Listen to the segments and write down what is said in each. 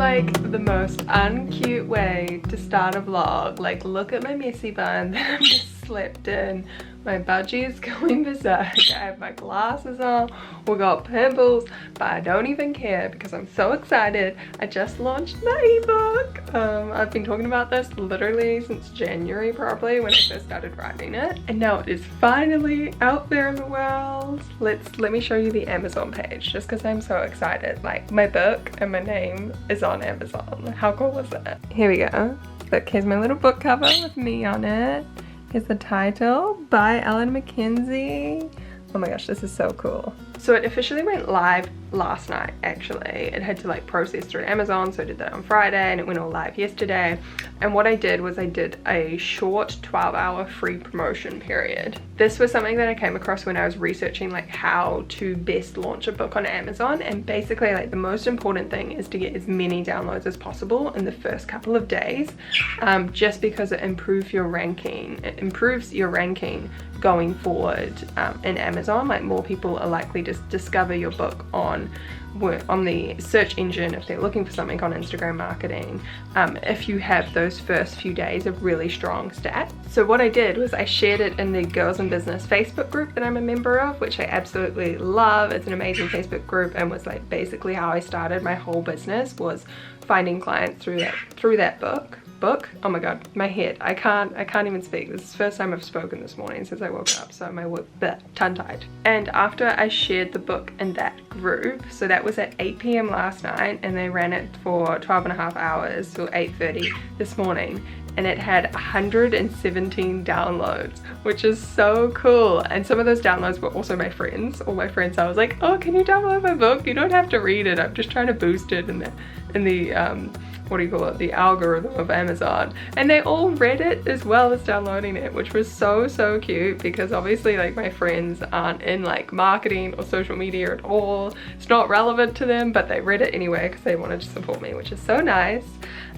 like the most uncute way to start a vlog. Like, look at my messy bun that I've just slept in. My budgie is going berserk. I have my glasses on. We got pimples, but I don't even care because I'm so excited. I just launched my ebook. I've been talking about this literally since January probably, when I first started writing it, and now it is finally out there in the world. Let me show you the Amazon page, just because I'm so excited. Like, my book and my name is on Amazon. How cool was that? Here we go. Look, here's my little book cover with me on it. Here's the title, by Ellen McKenzie. Oh my gosh, this is so cool. So it officially went live last night, actually. It had to like process through Amazon, so I did that on Friday, and it went all live yesterday. And what I did was I did a short 12-hour free promotion period. This was something that I came across when I was researching like how to best launch a book on Amazon, and basically like the most important thing is to get as many downloads as possible in the first couple of days, just because it improves your ranking. It improves your ranking going forward in Amazon. Like, more people are likely to discover your book on the search engine if they're looking for something on Instagram marketing, if you have those first few days of really strong stats. So what I did was I shared it in the Girls in Business Facebook group that I'm a member of, which I absolutely love. It's an amazing Facebook group, and was like basically how I started my whole business, was finding clients through that book. Oh my god, my head, I can't even speak. This is the first time I've spoken this morning since I woke up, so my tongue tied. And after I shared the book in that group, so that was at 8 p.m. last night, and they ran it for 12 and a half hours till 8:30 this morning, and it had 117 downloads, which is so cool. And some of those downloads were also my friends. All my friends, I was like, oh, can you download my book? You don't have to read it. I'm just trying to boost it in the what do you call it, the algorithm of Amazon. And they all read it as well as downloading it, which was so cute, because obviously like my friends aren't in like marketing or social media at all. It's not relevant to them, but they read it anyway because they wanted to support me, which is so nice.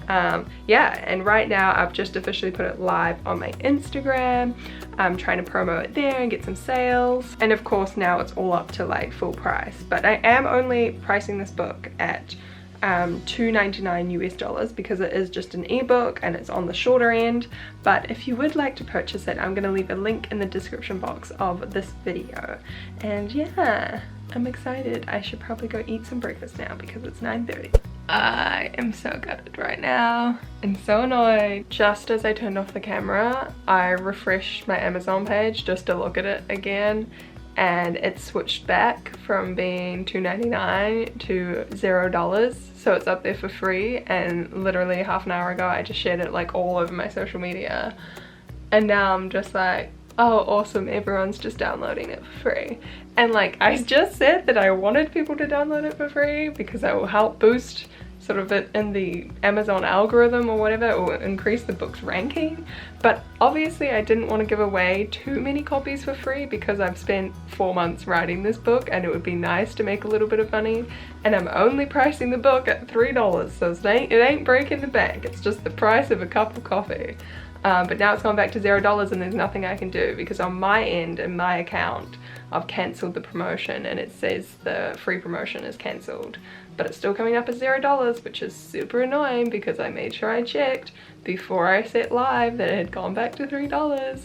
Yeah, and right now I've just officially put it live on my Instagram. I'm trying to promo it there and get some sales, and of course now it's all up to like full price, but I am only pricing this book at $2.99 US, because it is just an ebook and it's on the shorter end. But if you would like to purchase it, I'm going to leave a link in the description box of this video. And yeah, I'm excited. I should probably go eat some breakfast now because it's 9:30. I am so gutted right now and so annoyed. Just as I turned off the camera, I refreshed my Amazon page just to look at it again, and it switched back from being $2.99 to $0, so it's up there for free. And literally half an hour ago I just shared it like all over my social media, and now I'm just like, oh awesome, everyone's just downloading it for free. And like, I just said that I wanted people to download it for free because that will help boost sort of it in the Amazon algorithm or whatever, or increase the book's ranking. But obviously I didn't want to give away too many copies for free because I've spent 4 months writing this book, and it would be nice to make a little bit of money. And I'm only pricing the book at $3, so it ain't breaking the bank. It's just the price of a cup of coffee. But now it's gone back to $0, and there's nothing I can do because on my end, in my account, I've cancelled the promotion and it says the free promotion is cancelled. But it's still coming up as $0, which is super annoying because I made sure I checked before I set live that it had gone back to $3.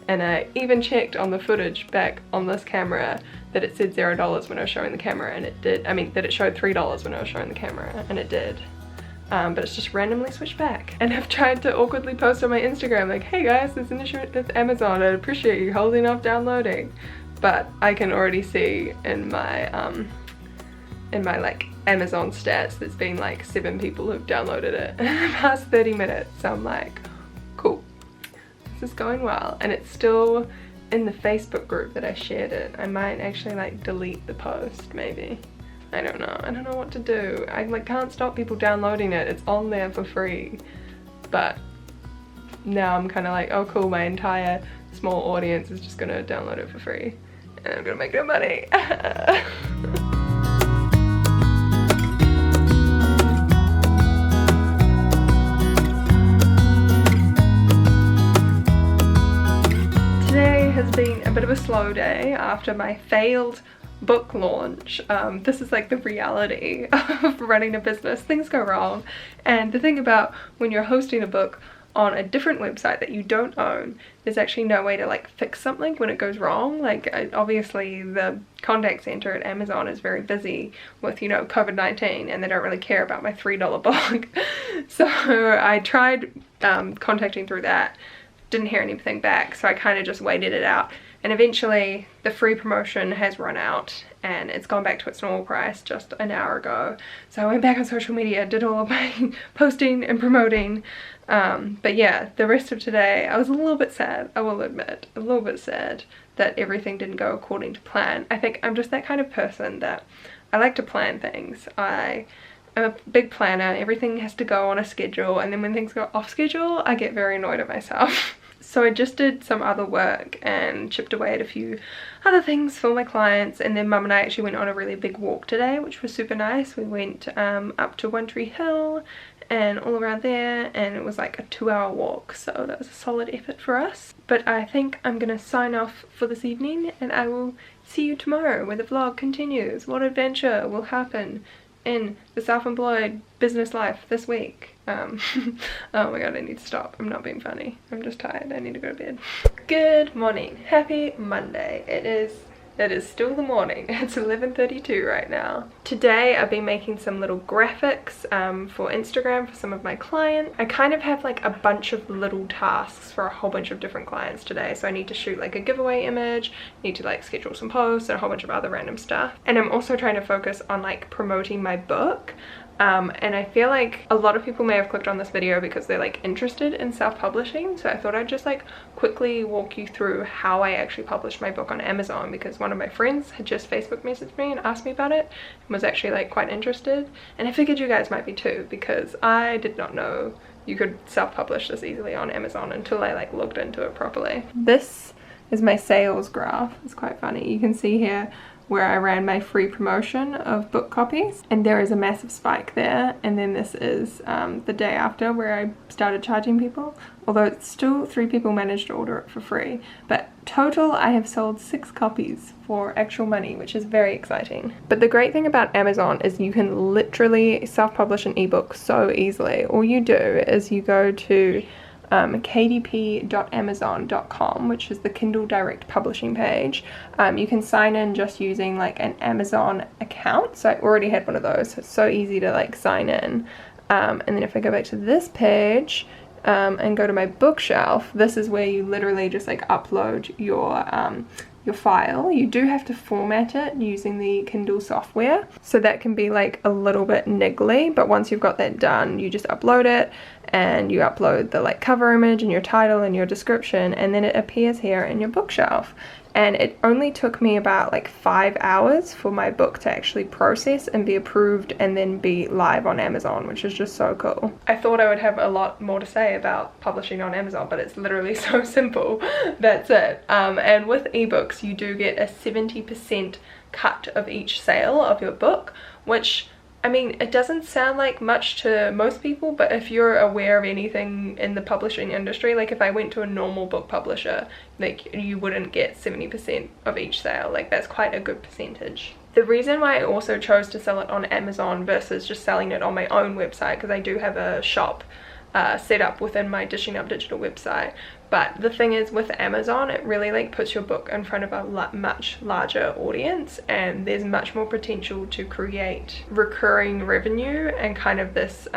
And I even checked on the footage back on this camera that it said $0 when I was showing the camera, and it did. I mean, that it showed $3 when I was showing the camera, and it did. But it's just randomly switched back. And I've tried to awkwardly post on my Instagram like, hey guys, there's an issue with Amazon. I'd appreciate you holding off downloading. But I can already see in my like Amazon stats there's been like 7 people who've downloaded it in the past 30 minutes. So I'm like, cool, this is going well. And it's still in the Facebook group that I shared it. I might actually like delete the post maybe. I don't know what to do. I like can't stop people downloading it. It's on there for free. But now I'm kind of like, oh cool, my entire small audience is just gonna download it for free and I'm gonna make no money. Today has been a bit of a slow day after my failed book launch. This is like the reality of running a business. Things go wrong, and the thing about when you're hosting a book on a different website that you don't own, there's actually no way to like fix something when it goes wrong. Like obviously the contact center at Amazon is very busy with, you know, COVID-19, and they don't really care about my $3 book. So I tried contacting through that, didn't hear anything back, so I kind of just waited it out, and eventually the free promotion has run out and it's gone back to its normal price just an hour ago. So I went back on social media, did all of my posting and promoting. But yeah, the rest of today I was a little bit sad, I will admit, a little bit sad that everything didn't go according to plan. I think I'm just that kind of person that I like to plan things. I'm a big planner, everything has to go on a schedule, and then when things go off schedule I get very annoyed at myself. So I just did some other work and chipped away at a few other things for my clients, and then Mum and I actually went on a really big walk today, which was super nice. We went up to One Tree Hill and all around there, and it was like a 2-hour walk, so that was a solid effort for us. But I think I'm gonna sign off for this evening, and I will see you tomorrow where the vlog continues. What adventure will happen in the self-employed business life this week? Oh my god, I need to stop. I'm not being funny. I'm just tired. I need to go to bed. Good morning. Happy Monday. It is still the morning. It's 11:32 right now. Today I've been making some little graphics for Instagram for some of my clients. I kind of have like a bunch of little tasks for a whole bunch of different clients today. So I need to shoot like a giveaway image, need to like schedule some posts and a whole bunch of other random stuff. And I'm also trying to focus on like promoting my book. And I feel like a lot of people may have clicked on this video because they're like interested in self-publishing, so I thought I'd just like quickly walk you through how I actually published my book on Amazon, because one of my friends had just Facebook messaged me and asked me about it and was actually like quite interested, and I figured you guys might be too, because I did not know you could self-publish this easily on Amazon until I like looked into it properly. This is my sales graph. It's quite funny. You can see here where I ran my free promotion of book copies, and there is a massive spike there, and then this is the day after where I started charging people, although it's still 3 people managed to order it for free. But total I have sold 6 copies for actual money, which is very exciting. But the great thing about Amazon is you can literally self-publish an ebook so easily. All you do is you go to kdp.amazon.com, which is the Kindle Direct Publishing page. You can sign in just using like an Amazon account, so I already had one of those, so it's so easy to like sign in. And then if I go back to this page and go to my bookshelf, this is where you literally just like upload your file. You do have to format it using the Kindle software, so that can be like a little bit niggly, but once you've got that done, you just upload it, and you upload the like cover image and your title and your description, and then it appears here in your bookshelf. And it only took me about like 5 hours for my book to actually process and be approved and then be live on Amazon, which is just so cool. I thought I would have a lot more to say about publishing on Amazon, but it's literally so simple. That's it. And with ebooks, you do get a 70% cut of each sale of your book, which, I mean, it doesn't sound like much to most people, but if you're aware of anything in the publishing industry, like if I went to a normal book publisher, like you wouldn't get 70% of each sale. Like that's quite a good percentage. The reason why I also chose to sell it on Amazon versus just selling it on my own website, because I do have a shop set up within my Dishing Up Digital website, but the thing is with Amazon, it really like puts your book in front of a much larger audience, and there's much more potential to create recurring revenue and kind of this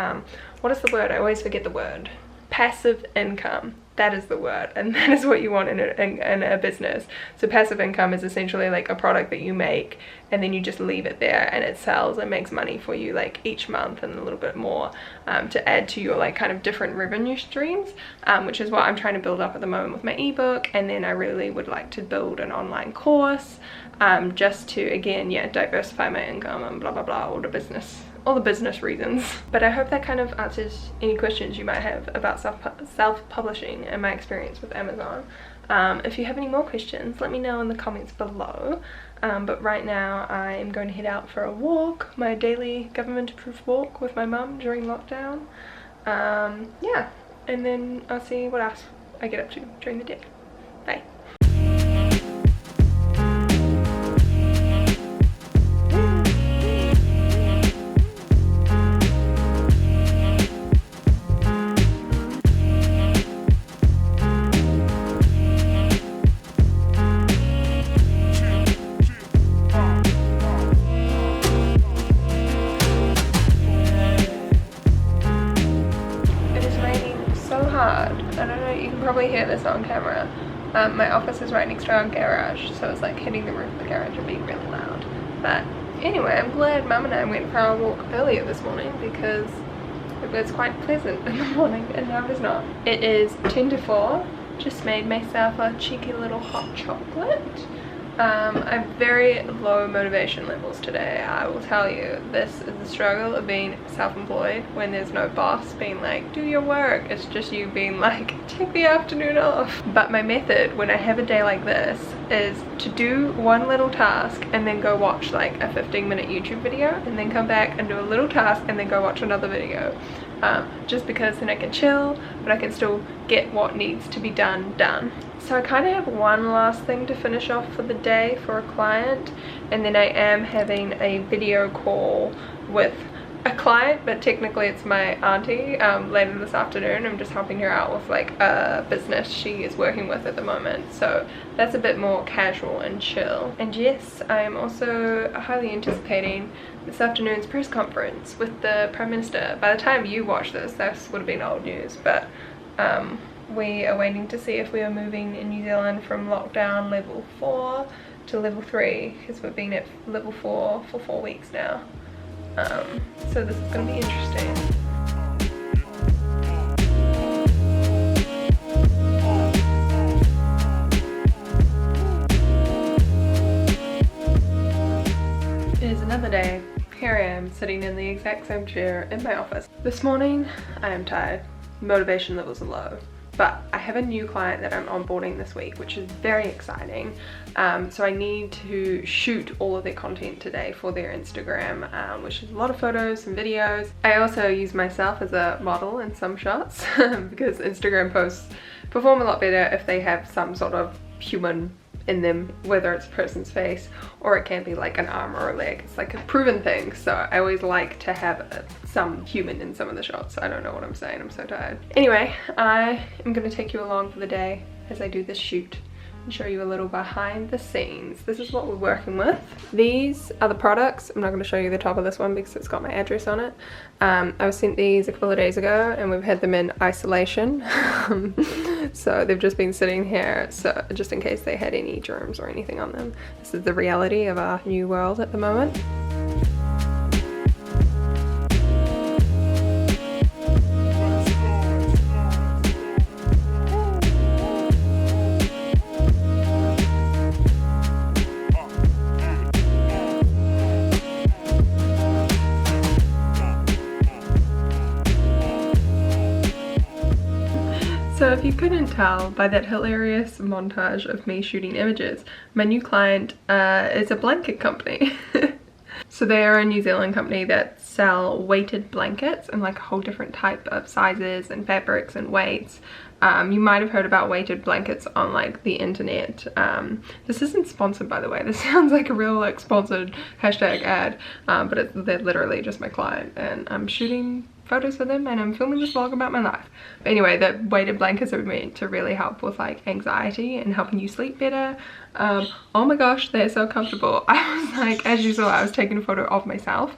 what is the word? I always forget the word. Passive income. That is the word, and that is what you want in a business. So passive income is essentially like a product that you make and then you just leave it there and it sells and makes money for you like each month and a little bit more to add to your like kind of different revenue streams, which is what I'm trying to build up at the moment with my ebook. And then I really would like to build an online course just to, again, yeah, diversify my income and blah blah blah, all the business reasons. But I hope that kind of answers any questions you might have about self-publishing and my experience with Amazon. If you have any more questions, let me know in the comments below. But right now I'm going to head out for a walk, my daily government approved walk with my mum during lockdown. Yeah, and then I'll see what else I get up to during the day. Bye. on camera. My office is right next to our garage, so it's like hitting the roof of the garage and being really loud. But anyway, I'm glad Mum and I went for our walk earlier this morning because it was quite pleasant in the morning, and now it is not. It is 10 to 4. Just made myself a cheeky little hot chocolate. I have very low motivation levels today. I will tell you, this is the struggle of being self-employed when there's no boss being like, do your work. It's just you being like, take the afternoon off. But my method when I have a day like this is to do one little task and then go watch like a 15-minute YouTube video, and then come back and do a little task and then go watch another video. Just because then I can chill, but I can still get what needs to be done. So I kind of have one last thing to finish off for the day for a client, and then I am having a video call with a client, but technically it's my auntie later this afternoon. I'm just helping her out with like a business she is working with at the moment, so that's a bit more casual and chill. And yes, I am also highly anticipating this afternoon's press conference with the Prime Minister. By the time you watch this would have been old news, but we are waiting to see if we are moving in New Zealand from lockdown level 4 to level 3, because we've been at level 4 for 4 weeks now. So this is going to be interesting. It is another day. Here I am sitting in the exact same chair in my office. This morning I am tired. Motivation levels are low. But I have a new client that I'm onboarding this week, which is very exciting. So I need to shoot all of their content today for their Instagram, which is a lot of photos and videos. I also use myself as a model in some shots because Instagram posts perform a lot better if they have some sort of human in them, whether it's a person's face or it can be like an arm or a leg. It's like a proven thing, so I always like to have some human in some of the shots. I don't know what I'm saying, I'm so tired. Anyway, I am going to take you along for the day as I do this shoot and show you a little behind the scenes. This is what we're working with. These are the products. I'm not going to show you the top of this one because it's got my address on it. I was sent these a couple of days ago and we've had them in isolation. So they've just been sitting here, so just in case they had any germs or anything on them. This is the reality of our new world at the moment. So if you couldn't tell by that hilarious montage of me shooting images, my new client is a blanket company. So they are a New Zealand company that sell weighted blankets and like a whole different type of sizes and fabrics and weights. You might have heard about weighted blankets on like the internet. This isn't sponsored, by the way. This sounds like a real like sponsored hashtag ad, but they're literally just my client, and I'm shooting photos for them and I'm filming this vlog about my life. But anyway, the weighted blankets are meant to really help with like anxiety and helping you sleep better. Oh my gosh, they're so comfortable. I was like, as you saw, I was taking a photo of myself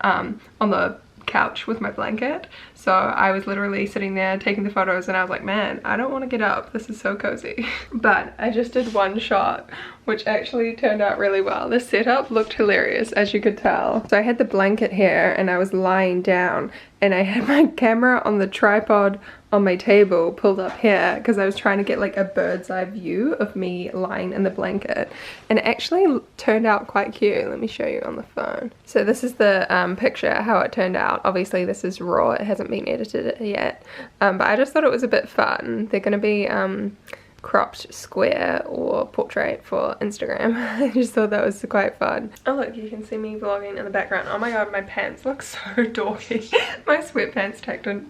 on the couch with my blanket, so I was literally sitting there taking the photos and I was like, man, I don't want to get up, this is so cozy. But I just did one shot which actually turned out really well. The setup looked hilarious, as you could tell. So I had the blanket here and I was lying down and I had my camera on the tripod on my table pulled up here because I was trying to get like a bird's eye view of me lying in the blanket, and it actually turned out quite cute. Let me show you on the phone. So this is the picture, how it turned out. Obviously this is raw, it hasn't been edited yet, but I just thought it was a bit fun. They're gonna be cropped square or portrait for Instagram. I just thought that was quite fun. Oh look, you can see me vlogging in the background. Oh my god, my pants look so dorky. My sweatpants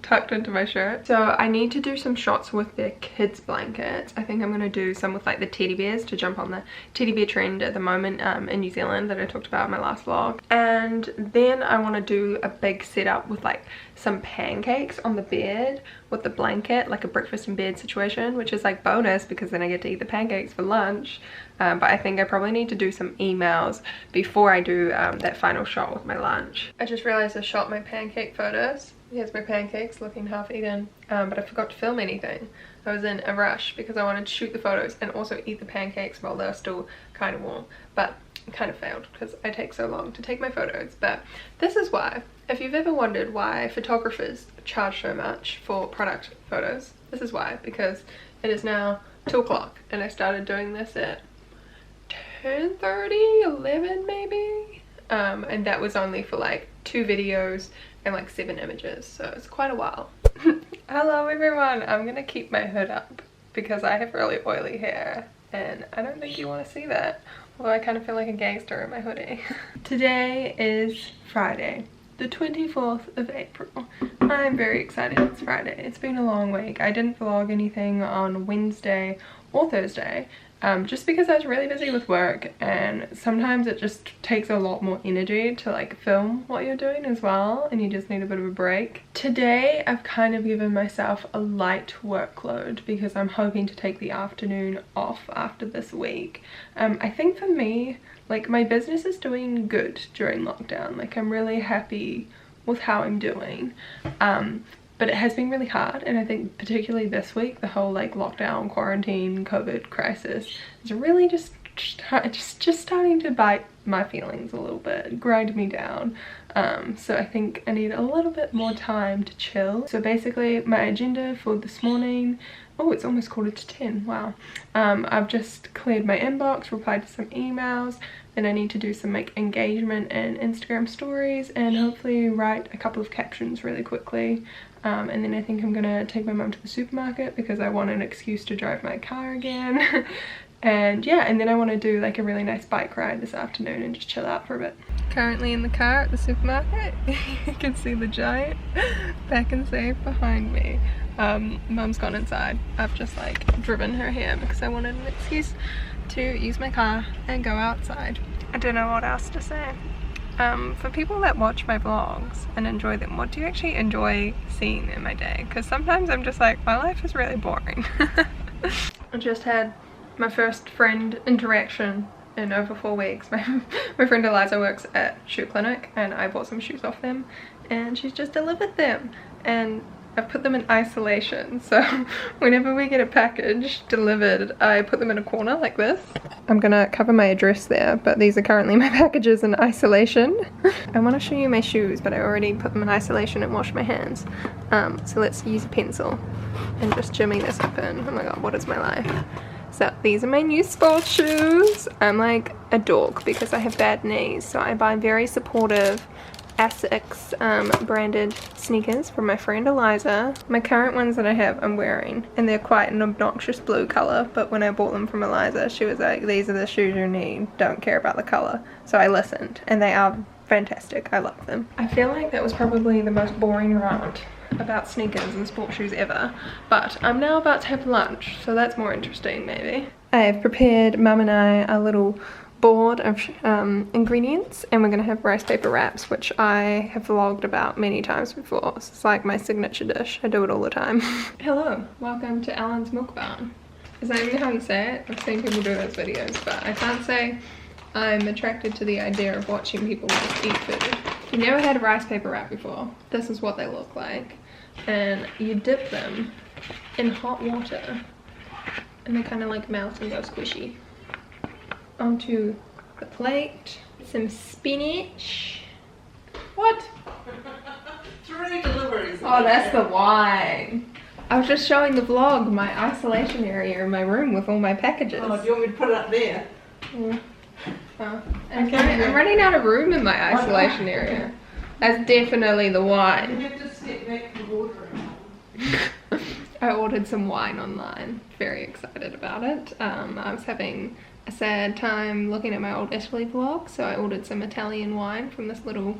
tucked into my shirt. So I need to do some shots with their kids blankets. I think I'm gonna do some with like the teddy bears to jump on the teddy bear trend at the moment in New Zealand that I talked about in my last vlog. And then I want to do a big setup with like some pancakes on the bed with the blanket, like a breakfast in bed situation, which is like bonus because then I get to eat the pancakes for lunch. But I think I probably need to do some emails before I do that final shot with my lunch. I just realized I shot my pancake photos. Here's my pancakes looking half eaten, but I forgot to film anything. I was in a rush because I wanted to shoot the photos and also eat the pancakes while they're still kind of warm, but it kind of failed because I take so long to take my photos. But this is why, if you've ever wondered why photographers charge so much for product photos, this is why, because it is now 2 o'clock and I started doing this at 10:30, 11 maybe, and that was only for like 2 videos and like 7 images, so it's quite a while. Hello everyone, I'm gonna keep my hood up because I have really oily hair and I don't think you want to see that, although I kind of feel like a gangster in my hoodie. Today is Friday, the 24th of April. I'm very excited it's Friday. It's been a long week. I didn't vlog anything on Wednesday or Thursday, just because I was really busy with work, and sometimes it just takes a lot more energy to like film what you're doing as well, and you just need a bit of a break. Today I've kind of given myself a light workload because I'm hoping to take the afternoon off after this week. I think for me, like, my business is doing good during lockdown. Like, I'm really happy with how I'm doing. But it has been really hard, and I think particularly this week, the whole like lockdown, quarantine, COVID crisis is really just starting to bite my feelings a little bit, grind me down. So I think I need a little bit more time to chill. So basically my agenda for this morning, oh, it's almost 10:15, wow. I've just cleared my inbox, replied to some emails, and I need to do some like engagement and Instagram stories and hopefully write a couple of captions really quickly. And then I think I'm gonna take my mum to the supermarket because I want an excuse to drive my car again. And yeah, and then I want to do like a really nice bike ride this afternoon and just chill out for a bit. Currently in the car at the supermarket. You can see the giant back and safe behind me. Mum's gone inside. I've just like driven her here because I wanted an excuse to use my car and go outside. I don't know what else to say. For people that watch my vlogs and enjoy them, what do you actually enjoy seeing in my day? Because sometimes I'm just like, my life is really boring. I just had my first friend interaction in over 4 weeks. My friend Eliza works at Shoe Clinic and I bought some shoes off them and she's just delivered them, and I've put them in isolation, so whenever we get a package delivered, I put them in a corner like this. I'm gonna cover my address there, but these are currently my packages in isolation. I want to show you my shoes, but I already put them in isolation and washed my hands. So let's use a pencil and just jimmy this open. Oh my god, what is my life? So these are my new sports shoes. I'm like a dork because I have bad knees, so I buy very supportive Asics branded sneakers from my friend Eliza. My current ones that I have I'm wearing, and they're quite an obnoxious blue color, but when I bought them from Eliza, she was like, these are the shoes you need, don't care about the color. So I listened, and they are fantastic. I love them. I feel like that was probably the most boring rant about sneakers and sports shoes ever, but I'm now about to have lunch, so that's more interesting maybe. I have prepared, Mum and I, a little board of ingredients, and we're gonna have rice paper wraps, which I have vlogged about many times before. This is like my signature dish. I do it all the time. Hello, welcome to Alan's Milk Barn. Is that even how you say it? I've seen people do those videos, but I can't say I'm attracted to the idea of watching people just eat food. If you've never had a rice paper wrap before, this is what they look like. And you dip them in hot water, and they kind of like melt and go squishy. Onto the plate, some spinach. What? 3 deliveries. Oh, that's the wine. I was just showing the vlog my isolation area in my room with all my packages. Oh, do you want me to put it up there? Yeah. Oh. I'm running out of room in my isolation area. That's definitely the wine. You have to step back from ordering. I ordered some wine online. Very excited about it. I was having a sad time looking at my old Italy vlog, so I ordered some Italian wine from this little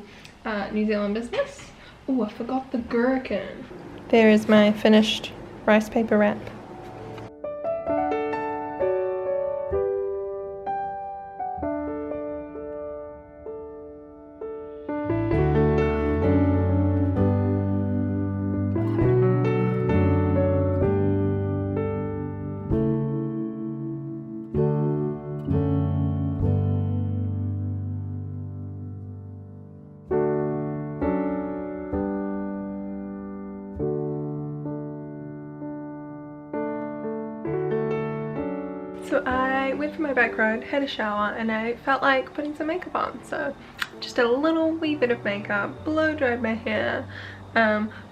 New Zealand business. Oh, I forgot the gherkin. There is my finished rice paper wrap. So I went for my bike ride, had a shower, and I felt like putting some makeup on. So just did a little wee bit of makeup, blow dried my hair,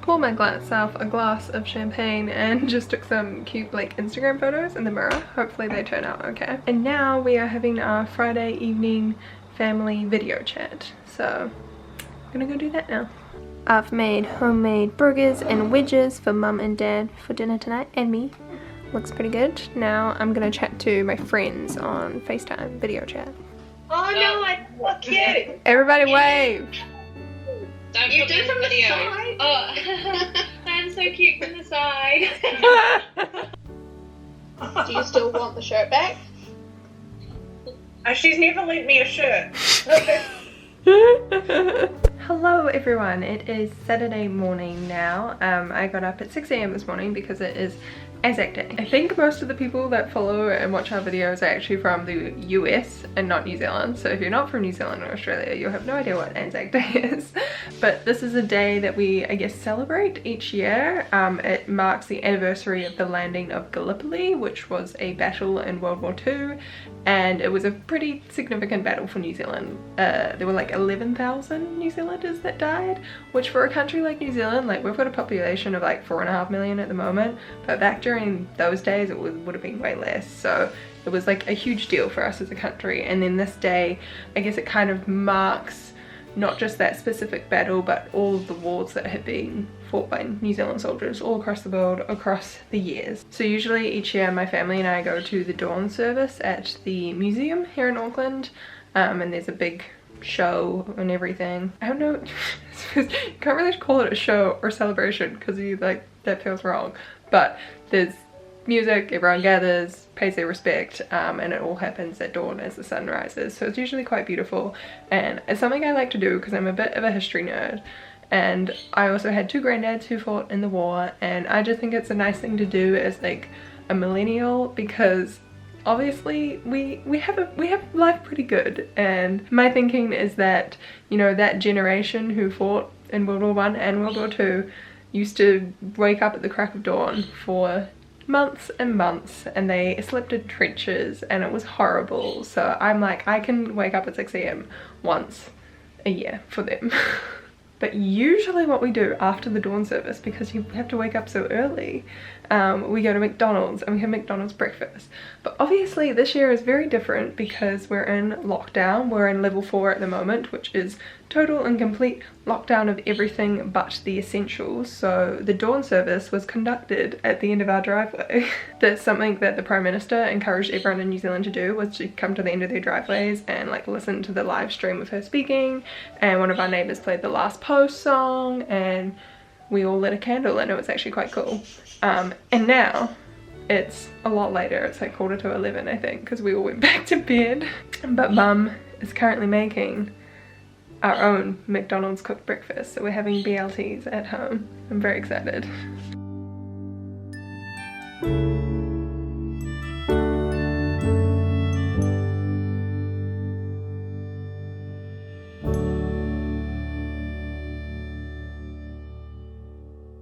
poured myself a glass of champagne, and just took some cute like Instagram photos in the mirror. Hopefully they turn out okay. And now we are having our Friday evening family video chat. So I'm gonna go do that now. I've made homemade burgers and wedges for mum and dad for dinner tonight, and me. Looks pretty good. Now I'm gonna chat to my friends on FaceTime video chat. Oh no, I look cute. Everybody wave! Don't you do from the video. Side? Oh, I'm so cute from the side. Do you still want the shirt back? She's never lent me a shirt. Hello everyone, it is Saturday morning now. I got up at 6 AM this morning because it is Anzac Day. I think most of the people that follow and watch our videos are actually from the US and not New Zealand. So if you're not from New Zealand or Australia, you'll have no idea what Anzac Day is. But this is a day that we, I guess, celebrate each year. It marks the anniversary of the landing of Gallipoli, which was a battle in World War II. And it was a pretty significant battle for New Zealand. There were like 11,000 New Zealanders that died, which for a country like New Zealand, like we've got a population of like 4.5 million at the moment, but back during those days it would have been way less. So it was like a huge deal for us as a country. And then this day, I guess it kind of marks not just that specific battle, but all of the wars that had been fought by New Zealand soldiers all across the world, across the years. So usually each year my family and I go to the dawn service at the museum here in Auckland, and there's a big show and everything. I don't know, you can't really call it a show or celebration because you like, that feels wrong, but there's music, everyone gathers, pays their respect, and it all happens at dawn as the sun rises. So it's usually quite beautiful, and it's something I like to do because I'm a bit of a history nerd, and I also had two granddads who fought in the war, and I just think it's a nice thing to do as like a millennial, because obviously we have life pretty good. And my thinking is that, you know, that generation who fought in World War I and World War II used to wake up at the crack of dawn for months and months, and they slept in trenches, and it was horrible. So I'm like, I can wake up at 6 AM once a year for them. But usually what we do after the dawn service, because you have to wake up so early, we go to McDonald's and we have McDonald's breakfast. But obviously this year is very different because we're in lockdown. We're in level 4 at the moment, which is total and complete lockdown of everything but the essentials. So the dawn service was conducted at the end of our driveway. That's something that the Prime Minister encouraged everyone in New Zealand to do, was to come to the end of their driveways and like listen to the live stream of her speaking. And one of our neighbours played the Last Post song, and we all lit a candle, and it was actually quite cool. And now it's a lot later, it's like 11:45 I think, because we all went back to bed. But mum is currently making our own McDonald's cooked breakfast, so we're having BLTs at home. I'm very excited.